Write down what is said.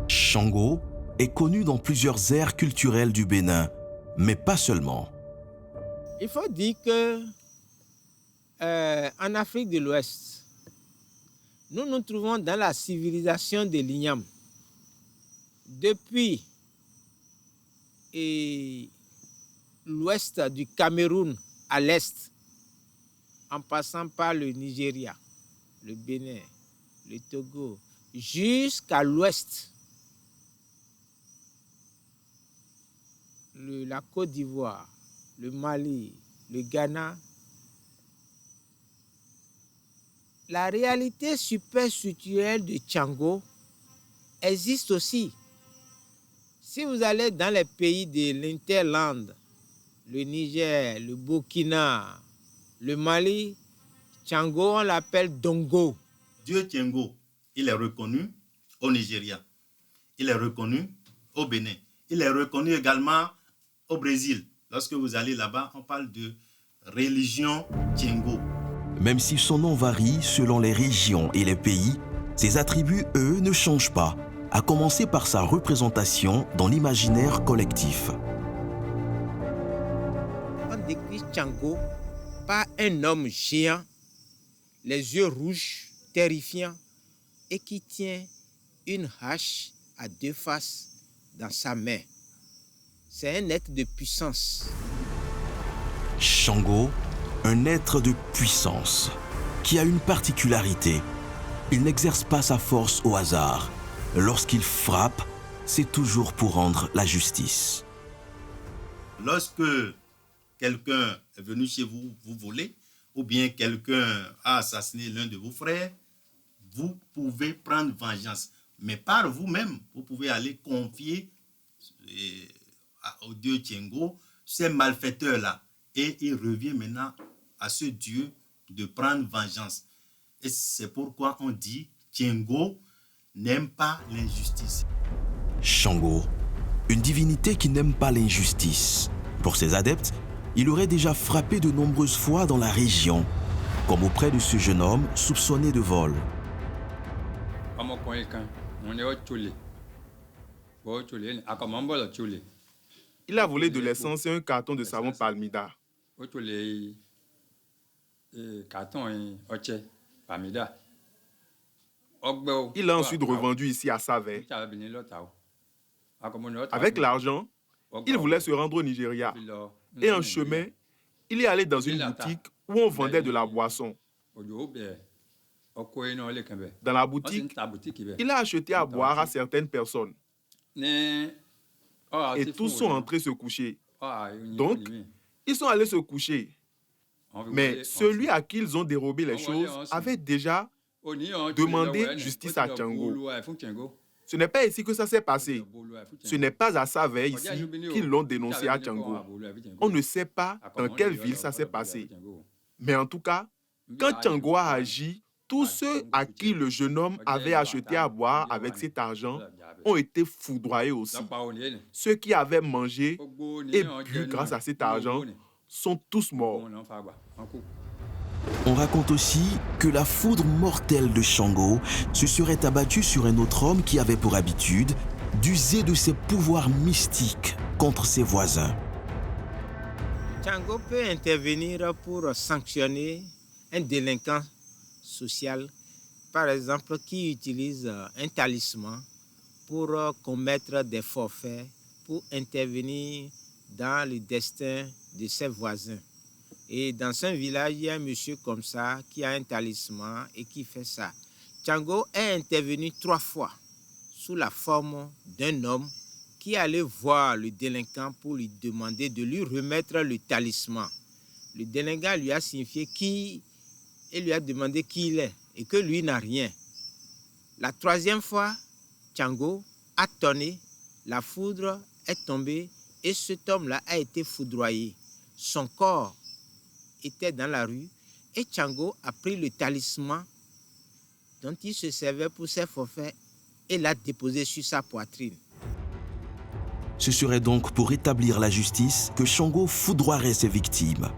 Shango est connu dans plusieurs aires culturelles du Bénin, mais pas seulement. Il faut dire que en Afrique de l'Ouest, nous nous trouvons dans la civilisation de l'Igname. Depuis l'ouest du Cameroun à l'est, en passant par le Nigeria, le Bénin, le Togo, jusqu'à l'ouest, la Côte d'Ivoire, le Mali, le Ghana. La réalité superstructurelle de Tchango existe aussi. Si vous allez dans les pays de l'Interland, le Niger, le Burkina, le Mali, Tchango, on l'appelle Dongo. Dieu Tchango, il est reconnu au Nigeria, il est reconnu au Bénin, il est reconnu également au Brésil. Lorsque vous allez là-bas, on parle de religion Tchango. Même si son nom varie selon les régions et les pays, ses attributs, eux, ne changent pas, à commencer par sa représentation dans l'imaginaire collectif. On décrit Tchango par un homme géant, les yeux rouges, terrifiants, et qui tient une hache à deux faces dans sa main. C'est un être de puissance. Shango, un être de puissance, qui a une particularité. Il n'exerce pas sa force au hasard. Lorsqu'il frappe, c'est toujours pour rendre la justice. Lorsque quelqu'un est venu chez vous, vous voler, ou bien quelqu'un a assassiné l'un de vos frères, vous pouvez prendre vengeance. Mais par vous-même, vous pouvez aller confier au dieu Tchango ces malfaiteurs-là. Et il revient maintenant à ce dieu de prendre vengeance. Et c'est pourquoi on dit Tchango n'aime pas l'injustice. Shango, une divinité qui n'aime pas l'injustice. Pour ses adeptes, il aurait déjà frappé de nombreuses fois dans la région, comme auprès de ce jeune homme soupçonné de vol. Il a volé de l'essence et un carton de savon Palmida. Il l'a ensuite revendu ici à Savay. Avec l'argent, il voulait se rendre au Nigeria. Et en chemin, il est allé dans une boutique où on vendait de la boisson. Dans la boutique, il a acheté à boire à certaines personnes. Et tous sont entrés se coucher. Donc, ils sont allés se coucher. Mais celui à qui ils ont dérobé les choses avait déjà demandé justice à Tchango. Ce n'est pas ici que ça s'est passé. Ce n'est pas à Savay ici qu'ils l'ont dénoncé à Tchango. On ne sait pas dans quelle ville ça s'est passé. Mais en tout cas, quand Tchango a agi, tous ceux à qui le jeune homme avait acheté à boire avec cet argent ont été foudroyés aussi. Ceux qui avaient mangé et bu grâce à cet argent sont tous morts. On raconte aussi que la foudre mortelle de Shango se serait abattue sur un autre homme qui avait pour habitude d'user de ses pouvoirs mystiques contre ses voisins. Tchango peut intervenir pour sanctionner un délinquant social, par exemple, qui utilise un talisman pour commettre des forfaits, pour intervenir dans le destin de ses voisins. Et dans un village, il y a un monsieur comme ça qui a un talisman et qui fait ça. Tchango est intervenu 3 fois sous la forme d'un homme qui allait voir le délinquant pour lui demander de lui remettre le talisman. Le délinquant lui a signifié qui et lui a demandé qui il est et que lui n'a rien. La 3e fois, Tchango a tonné, la foudre est tombée et cet homme-là a été foudroyé. Son corps était dans la rue et Tchango a pris le talisman dont il se servait pour ses forfaits et l'a déposé sur sa poitrine. Ce serait donc pour établir la justice que Shango foudroierait ses victimes.